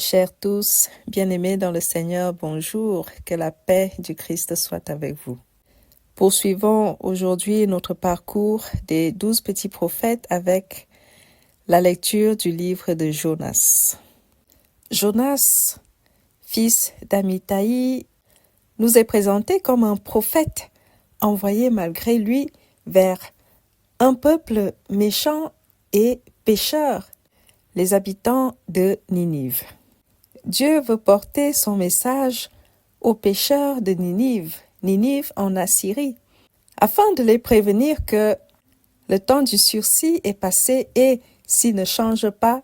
Chers tous, bien-aimés dans le Seigneur, bonjour, que la paix du Christ soit avec vous. Poursuivons aujourd'hui notre parcours des 12 petits prophètes avec la lecture du livre de Jonas. Jonas, fils d'Amittai, nous est présenté comme un prophète envoyé malgré lui vers un peuple méchant et pécheur, les habitants de Ninive. Dieu veut porter son message aux pécheurs de Ninive, Ninive en Assyrie, afin de les prévenir que le temps du sursis est passé et, s'ils ne changent pas,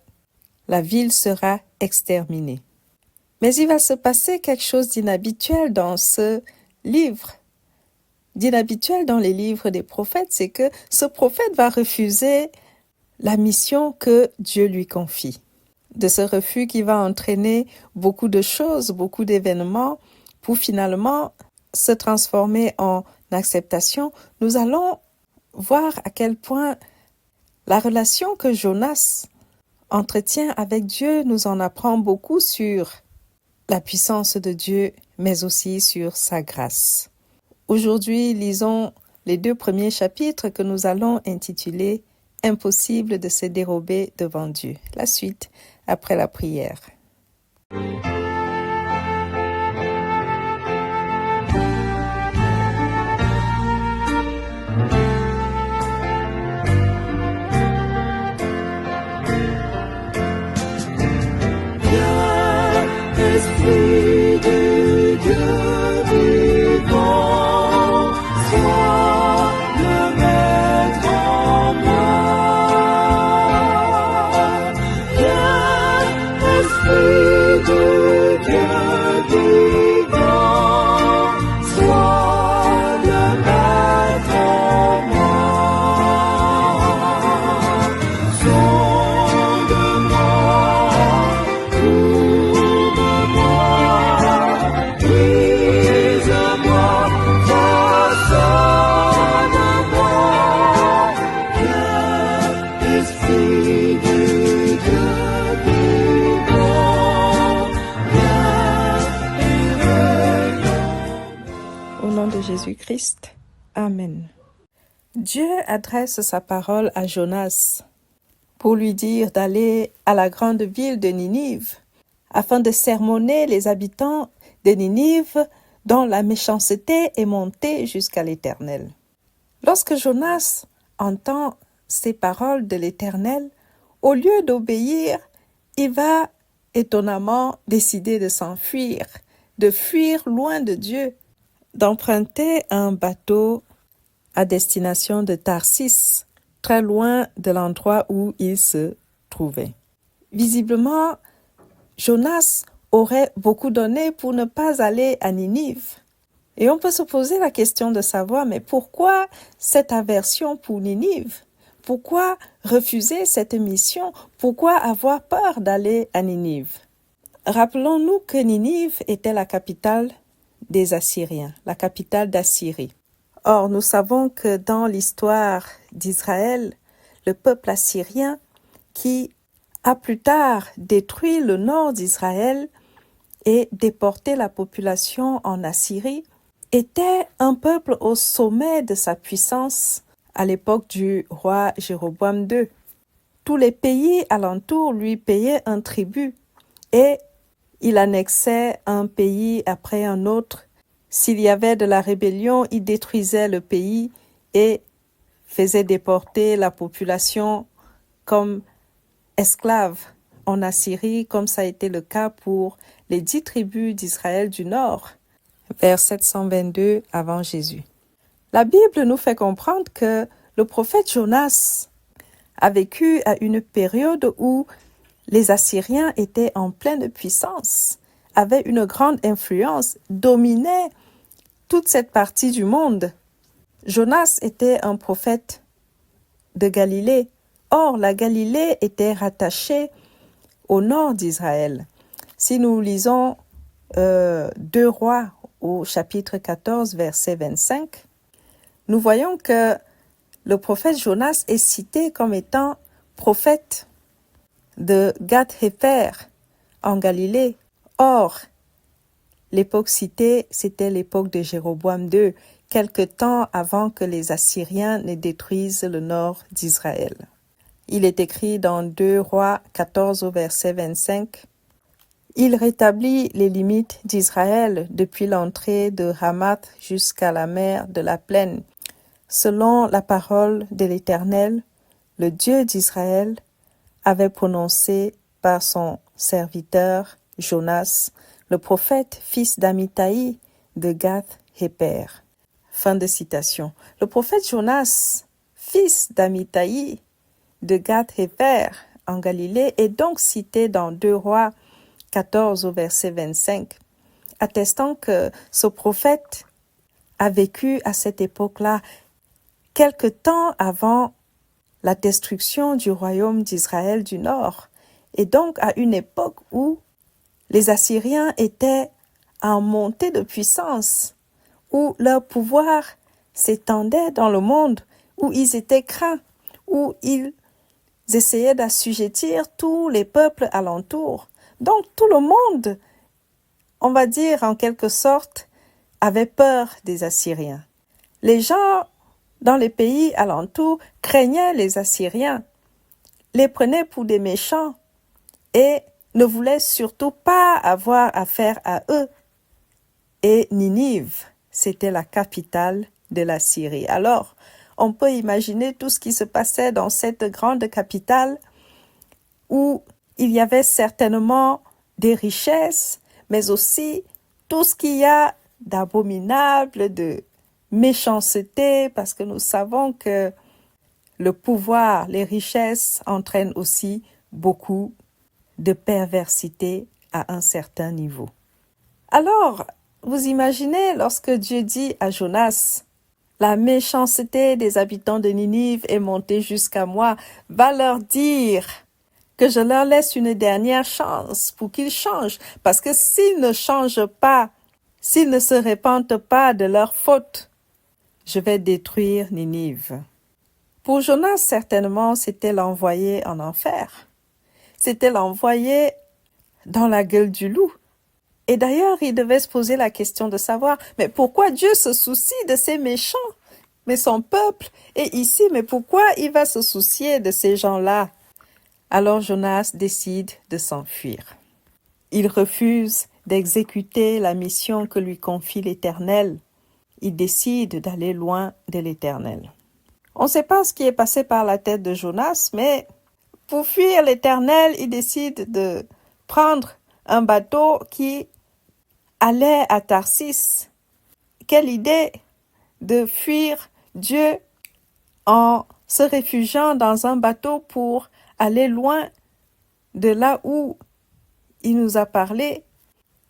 la ville sera exterminée. Mais il va se passer quelque chose d'inhabituel dans ce livre. D'inhabituel dans les livres des prophètes, c'est que ce prophète va refuser la mission que Dieu lui confie. De ce refus qui va entraîner beaucoup de choses, beaucoup d'événements, pour finalement se transformer en acceptation, nous allons voir à quel point la relation que Jonas entretient avec Dieu nous en apprend beaucoup sur la puissance de Dieu, mais aussi sur sa grâce. Aujourd'hui, lisons les 2 premiers chapitres que nous allons intituler « Impossible de se dérober devant Dieu ». La suite après la prière. Esprit de Dieu vivant, sois le maître en moi. Viens, Esprit de Dieu vivant, sois le maître en moi. Sonde-moi, Jésus-Christ. Amen. Dieu adresse sa parole à Jonas pour lui dire d'aller à la grande ville de Ninive afin de sermonner les habitants de Ninive dont la méchanceté est montée jusqu'à l'Éternel. Lorsque Jonas entend ces paroles de l'Éternel, au lieu d'obéir, il va étonnamment décider de s'enfuir, de fuir loin de Dieu, d'emprunter un bateau à destination de Tarsis, très loin de l'endroit où il se trouvait. Visiblement, Jonas aurait beaucoup donné pour ne pas aller à Ninive. Et on peut se poser la question de savoir, mais pourquoi cette aversion pour Ninive? Pourquoi refuser cette mission? Pourquoi avoir peur d'aller à Ninive? Rappelons-nous que Ninive était la capitale des Assyriens, la capitale d'Assyrie. Or, nous savons que dans l'histoire d'Israël, le peuple assyrien qui a plus tard détruit le nord d'Israël et déporté la population en Assyrie, était un peuple au sommet de sa puissance à l'époque du roi Jéroboam II. Tous les pays alentours lui payaient un tribut et il annexait un pays après un autre. S'il y avait de la rébellion, il détruisait le pays et faisait déporter la population comme esclaves en Assyrie, comme ça a été le cas pour les 10 tribus d'Israël du Nord, vers 722 avant Jésus. La Bible nous fait comprendre que le prophète Jonas a vécu à une période où les Assyriens étaient en pleine puissance, avaient une grande influence, dominaient toute cette partie du monde. Jonas était un prophète de Galilée. Or, la Galilée était rattachée au nord d'Israël. Si nous lisons 2 Rois au chapitre 14, verset 25, nous voyons que le prophète Jonas est cité comme étant prophète de Gath-Hépher, en Galilée. Or, l'époque citée, c'était l'époque de Jéroboam II, quelque temps avant que les Assyriens ne détruisent le nord d'Israël. Il est écrit dans 2 Rois 14 au verset 25. Il rétablit les limites d'Israël depuis l'entrée de Hamath jusqu'à la mer de la plaine, selon la parole de l'Éternel, le Dieu d'Israël, avait prononcé par son serviteur Jonas, le prophète fils d'Amittai de Gath-Hépher. Fin de citation. Le prophète Jonas, fils d'Amittai de Gath-Hépher en Galilée, est donc cité dans 2 Rois 14 au verset 25, attestant que ce prophète a vécu à cette époque-là, quelque temps avant la destruction du royaume d'Israël du Nord, et donc à une époque où les Assyriens étaient en montée de puissance, où leur pouvoir s'étendait dans le monde, où ils étaient craints, où ils essayaient d'assujettir tous les peuples alentours. Donc tout le monde, on va dire en quelque sorte, avait peur des Assyriens. Les gens dans les pays alentours craignaient les Assyriens, les prenaient pour des méchants et ne voulaient surtout pas avoir affaire à eux. Et Ninive, c'était la capitale de la Syrie. Alors, on peut imaginer tout ce qui se passait dans cette grande capitale où il y avait certainement des richesses, mais aussi tout ce qu'il y a d'abominable, de méchanceté, parce que nous savons que le pouvoir, les richesses entraînent aussi beaucoup de perversité à un certain niveau. Alors, vous imaginez lorsque Dieu dit à Jonas, « La méchanceté des habitants de Ninive est montée jusqu'à moi, va leur dire que je leur laisse une dernière chance pour qu'ils changent, parce que s'ils ne changent pas, s'ils ne se repentent pas de leur faute, je vais détruire Ninive. » Pour Jonas, certainement, c'était l'envoyer en enfer. C'était l'envoyer dans la gueule du loup. Et d'ailleurs, il devait se poser la question de savoir, mais pourquoi Dieu se soucie de ces méchants, mais son peuple est ici, mais pourquoi il va se soucier de ces gens-là? Alors Jonas décide de s'enfuir. Il refuse d'exécuter la mission que lui confie l'Éternel. Il décide d'aller loin de l'Éternel. On ne sait pas ce qui est passé par la tête de Jonas, mais pour fuir l'Éternel, il décide de prendre un bateau qui allait à Tarsis. Quelle idée de fuir Dieu en se réfugiant dans un bateau pour aller loin de là où il nous a parlé.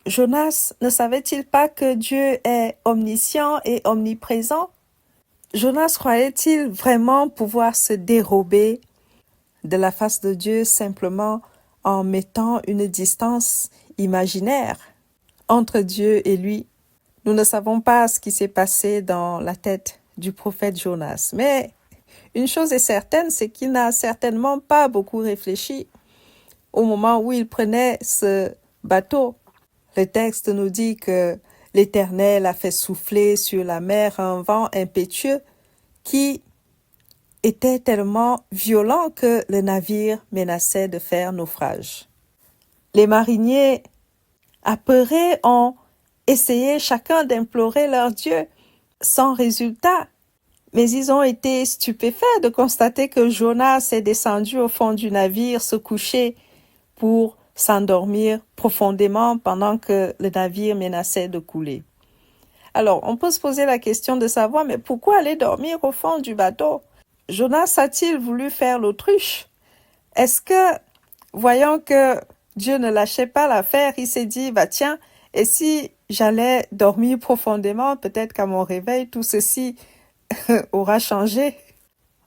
Jonas ne savait-il pas que Dieu est omniscient et omniprésent? Jonas croyait-il vraiment pouvoir se dérober de la face de Dieu simplement en mettant une distance imaginaire entre Dieu et lui? Nous ne savons pas ce qui s'est passé dans la tête du prophète Jonas, mais une chose est certaine, c'est qu'il n'a certainement pas beaucoup réfléchi au moment où il prenait ce bateau. Le texte nous dit que l'Éternel a fait souffler sur la mer un vent impétueux qui était tellement violent que le navire menaçait de faire naufrage. Les mariniers apeurés ont essayé chacun d'implorer leur Dieu sans résultat. Mais ils ont été stupéfaits de constater que Jonas est descendu au fond du navire se coucher pour s'endormir profondément pendant que le navire menaçait de couler. Alors, on peut se poser la question de savoir, mais pourquoi aller dormir au fond du bateau? Jonas a-t-il voulu faire l'autruche? Est-ce que, voyant que Dieu ne lâchait pas l'affaire, il s'est dit, bah tiens, et si j'allais dormir profondément, peut-être qu'à mon réveil, tout ceci aura changé.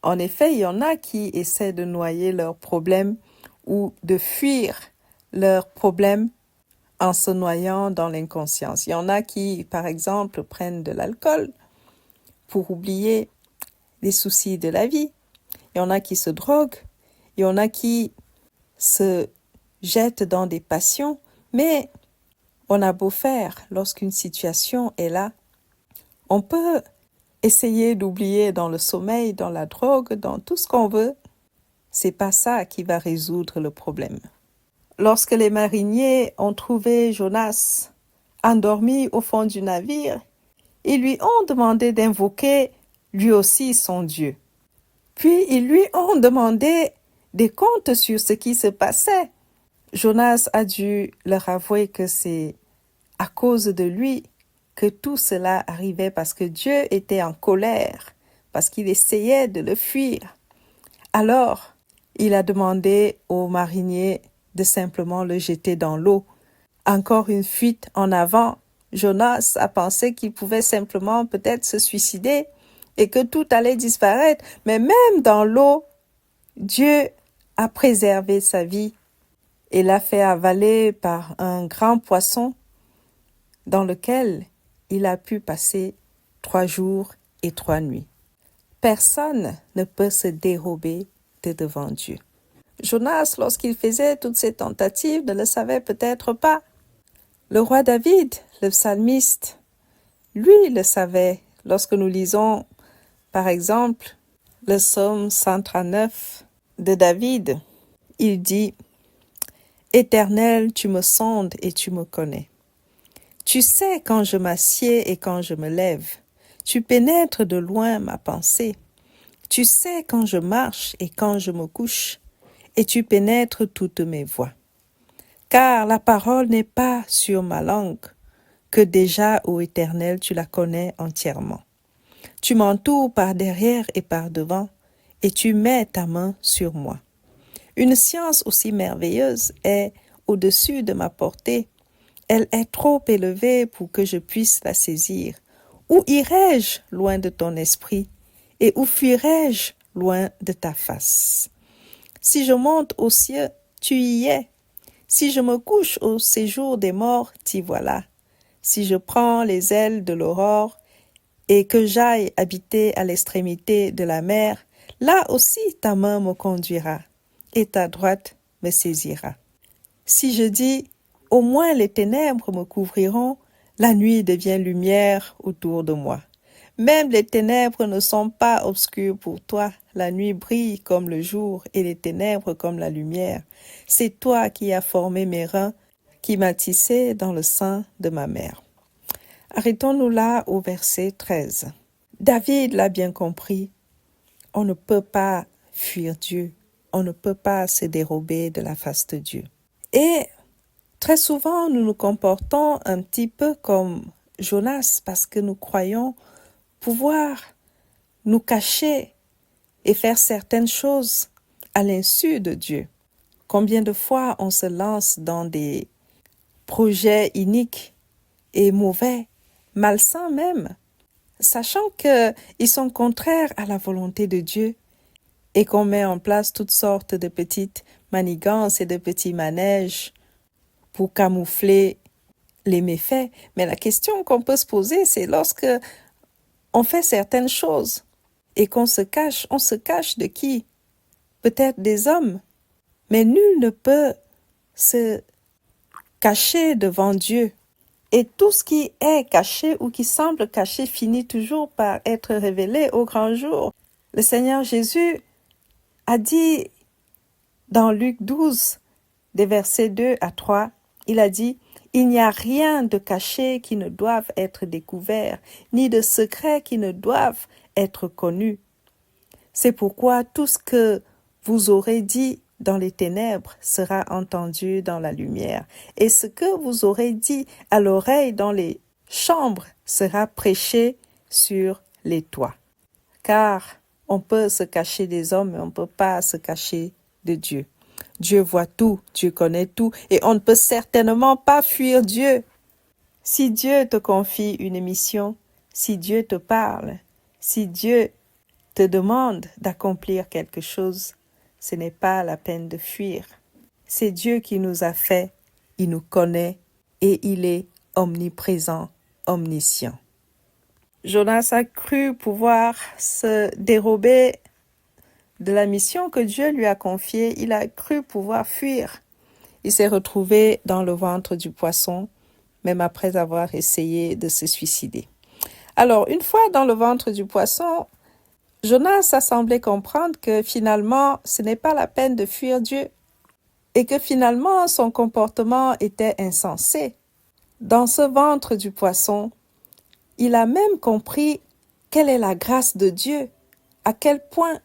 En effet, il y en a qui essaient de noyer leurs problèmes ou de fuir leurs problèmes en se noyant dans l'inconscience. Il y en a qui, par exemple, prennent de l'alcool pour oublier les soucis de la vie. Il y en a qui se droguent. Il y en a qui se jette dans des passions, mais on a beau faire lorsqu'une situation est là, on peut essayer d'oublier dans le sommeil, dans la drogue, dans tout ce qu'on veut. C'est pas ça qui va résoudre le problème. Lorsque les mariniers ont trouvé Jonas endormi au fond du navire, ils lui ont demandé d'invoquer lui aussi son Dieu. Puis ils lui ont demandé des comptes sur ce qui se passait. Jonas a dû leur avouer que c'est à cause de lui que tout cela arrivait, parce que Dieu était en colère, parce qu'il essayait de le fuir. Alors, il a demandé aux mariniers de simplement le jeter dans l'eau. Encore une fuite en avant. Jonas a pensé qu'il pouvait simplement peut-être se suicider et que tout allait disparaître. Mais même dans l'eau, Dieu a préservé sa vie et l'a fait avaler par un grand poisson dans lequel il a pu passer 3 jours et 3 nuits. Personne ne peut se dérober de devant Dieu. Jonas, lorsqu'il faisait toutes ces tentatives, ne le savait peut-être pas. Le roi David, le psalmiste, lui le savait. Lorsque nous lisons, par exemple, le psaume 139 de David, il dit « Éternel, tu me sondes et tu me connais. Tu sais quand je m'assieds et quand je me lève. Tu pénètres de loin ma pensée. Tu sais quand je marche et quand je me couche, et tu pénètres toutes mes voies. Car la parole n'est pas sur ma langue, que déjà, ô Éternel, tu la connais entièrement. Tu m'entoures par derrière et par devant, et tu mets ta main sur moi. Une science aussi merveilleuse est au-dessus de ma portée. Elle est trop élevée pour que je puisse la saisir. Où irai-je loin de ton esprit, et où fuirai-je loin de ta face? Si je monte aux cieux, tu y es. Si je me couche au séjour des morts, t'y voilà. Si je prends les ailes de l'aurore et que j'aille habiter à l'extrémité de la mer, là aussi ta main me conduira et ta droite me saisira. Si je dis, au moins les ténèbres me couvriront, la nuit devient lumière autour de moi. Même les ténèbres ne sont pas obscures pour toi. La nuit brille comme le jour et les ténèbres comme la lumière. C'est toi qui as formé mes reins, qui m'as tissé dans le sein de ma mère. Arrêtons-nous là au verset 13. David l'a bien compris. On ne peut pas fuir Dieu. On ne peut pas se dérober de la face de Dieu. Et très souvent, nous nous comportons un petit peu comme Jonas parce que nous croyons pouvoir nous cacher et faire certaines choses à l'insu de Dieu. Combien de fois on se lance dans des projets iniques et mauvais, malsains même, sachant qu'ils sont contraires à la volonté de Dieu et qu'on met en place toutes sortes de petites manigances et de petits manèges pour camoufler les méfaits. Mais la question qu'on peut se poser, c'est lorsque on fait certaines choses et qu'on se cache, on se cache de qui? Peut-être des hommes, mais nul ne peut se cacher devant Dieu. Et tout ce qui est caché ou qui semble caché finit toujours par être révélé au grand jour. Le Seigneur Jésus a dit dans Luc 12, des versets 2 à 3, il a dit « Il n'y a rien de caché qui ne doive être découvert, ni de secret qui ne doive être connu. C'est pourquoi tout ce que vous aurez dit dans les ténèbres sera entendu dans la lumière, et ce que vous aurez dit à l'oreille dans les chambres sera prêché sur les toits. » Car on peut se cacher des hommes, mais on ne peut pas se cacher de Dieu. Dieu voit tout, Dieu connaît tout, et on ne peut certainement pas fuir Dieu. Si Dieu te confie une mission, si Dieu te parle, si Dieu te demande d'accomplir quelque chose, ce n'est pas la peine de fuir. C'est Dieu qui nous a fait, il nous connaît et il est omniprésent, omniscient. Jonas a cru pouvoir se dérober de la mission que Dieu lui a confiée. Il a cru pouvoir fuir. il s'est retrouvé dans le ventre du poisson, même après avoir essayé de se suicider. Alors, une fois dans le ventre du poisson, Jonas a semblé comprendre que finalement, ce n'est pas la peine de fuir Dieu et que finalement, son comportement était insensé. Dans ce ventre du poisson, il a même compris quelle est la grâce de Dieu, à quel point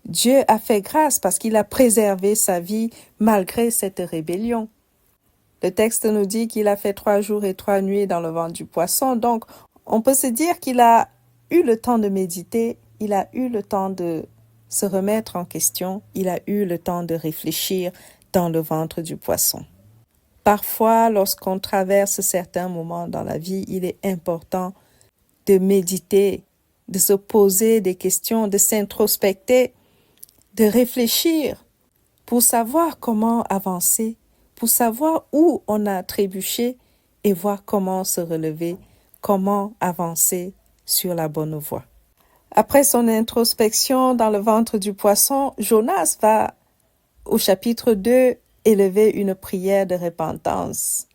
Dieu a fait grâce parce qu'il a préservé sa vie malgré cette rébellion. Le texte nous dit qu'il a fait 3 jours et 3 nuits dans le ventre du poisson, donc on peut se dire qu'il a eu le temps de méditer, il a eu le temps de se remettre en question, il a eu le temps de réfléchir dans le ventre du poisson. Parfois, lorsqu'on traverse certains moments dans la vie, il est important de méditer, de se poser des questions, de s'introspecter, de réfléchir pour savoir comment avancer, pour savoir où on a trébuché et voir comment se relever, comment avancer sur la bonne voie. Après son introspection dans le ventre du poisson, Jonas va, au chapitre 2, élever une prière de repentance,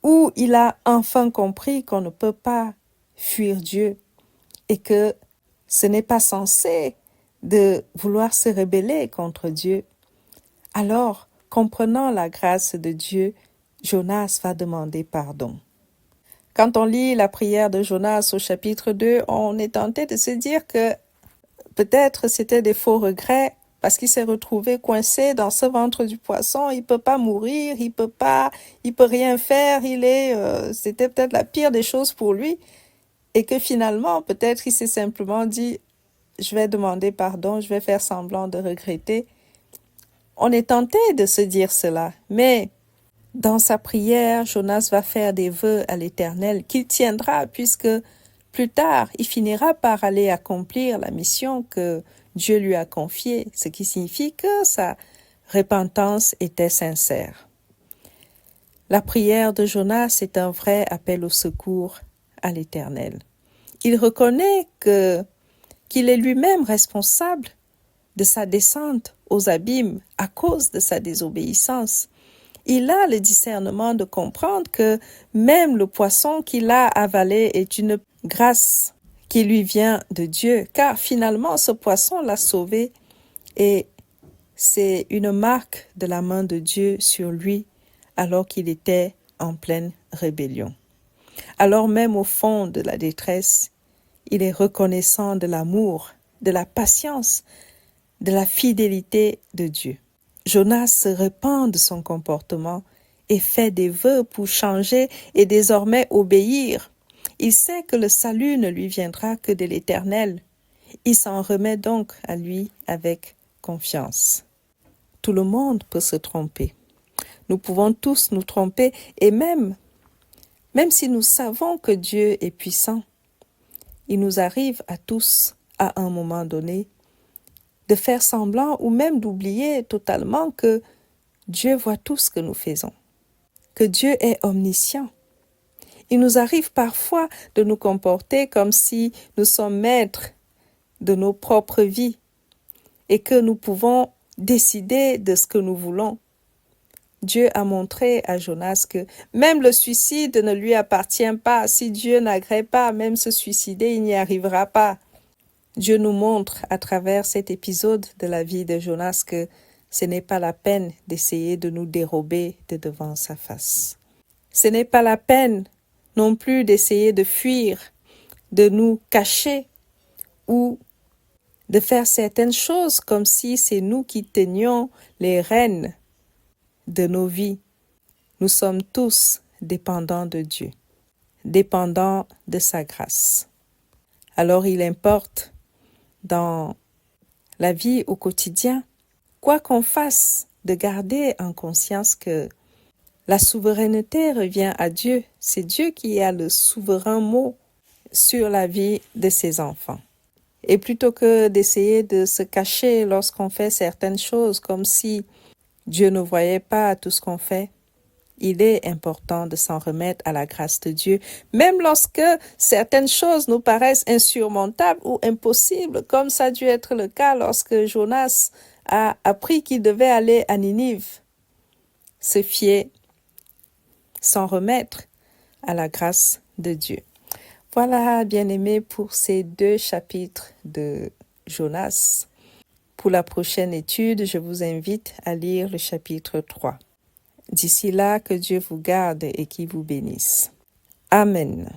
où il a enfin compris qu'on ne peut pas fuir Dieu et que ce n'est pas censé de vouloir se rebeller contre Dieu. Alors, comprenant la grâce de Dieu, Jonas va demander pardon. Quand on lit la prière de Jonas au chapitre 2, on est tenté de se dire que peut-être c'était des faux regrets parce qu'il s'est retrouvé coincé dans ce ventre du poisson. Il peut pas mourir, il peut rien faire. C'était peut-être la pire des choses pour lui. Et que finalement, peut-être il s'est simplement dit, je vais demander pardon, je vais faire semblant de regretter. On est tenté de se dire cela, mais dans sa prière, Jonas va faire des vœux à l'Éternel qu'il tiendra puisque plus tard, il finira par aller accomplir la mission que Dieu lui a confiée, ce qui signifie que sa repentance était sincère. La prière de Jonas est un vrai appel au secours à l'Éternel. Il reconnaît qu'il est lui-même responsable de sa descente aux abîmes à cause de sa désobéissance. Il a le discernement de comprendre que même le poisson qu'il a avalé est une grâce qui lui vient de Dieu, car finalement ce poisson l'a sauvé et c'est une marque de la main de Dieu sur lui alors qu'il était en pleine rébellion. Alors même au fond de la détresse, il est reconnaissant de l'amour, de la patience, de la fidélité de Dieu. Jonas se repent de son comportement et fait des vœux pour changer et désormais obéir. Il sait que le salut ne lui viendra que de l'Éternel. Il s'en remet donc à lui avec confiance. Tout le monde peut se tromper. Nous pouvons tous nous tromper et même si nous savons que Dieu est puissant, il nous arrive à tous, à un moment donné, de faire semblant ou même d'oublier totalement que Dieu voit tout ce que nous faisons, que Dieu est omniscient. Il nous arrive parfois de nous comporter comme si nous sommes maîtres de nos propres vies et que nous pouvons décider de ce que nous voulons. Dieu a montré à Jonas que même le suicide ne lui appartient pas. Si Dieu n'agrée pas même se suicider, il n'y arrivera pas. Dieu nous montre à travers cet épisode de la vie de Jonas que ce n'est pas la peine d'essayer de nous dérober de devant sa face. Ce n'est pas la peine non plus d'essayer de fuir, de nous cacher ou de faire certaines choses comme si c'est nous qui tenions les rênes de nos vies. Nous sommes tous dépendants de Dieu, dépendants de sa grâce. Alors il importe dans la vie au quotidien, quoi qu'on fasse, de garder en conscience que la souveraineté revient à Dieu. C'est Dieu qui a le souverain mot sur la vie de ses enfants. Et plutôt que d'essayer de se cacher lorsqu'on fait certaines choses comme si Dieu ne voyait pas tout ce qu'on fait, il est important de s'en remettre à la grâce de Dieu, même lorsque certaines choses nous paraissent insurmontables ou impossibles, comme ça a dû être le cas lorsque Jonas a appris qu'il devait aller à Ninive. se fier, s'en remettre à la grâce de Dieu. Voilà, bien-aimés, pour ces 2 chapitres de Jonas. Pour la prochaine étude, je vous invite à lire le chapitre 3. D'ici là, que Dieu vous garde et qu'il vous bénisse. Amen.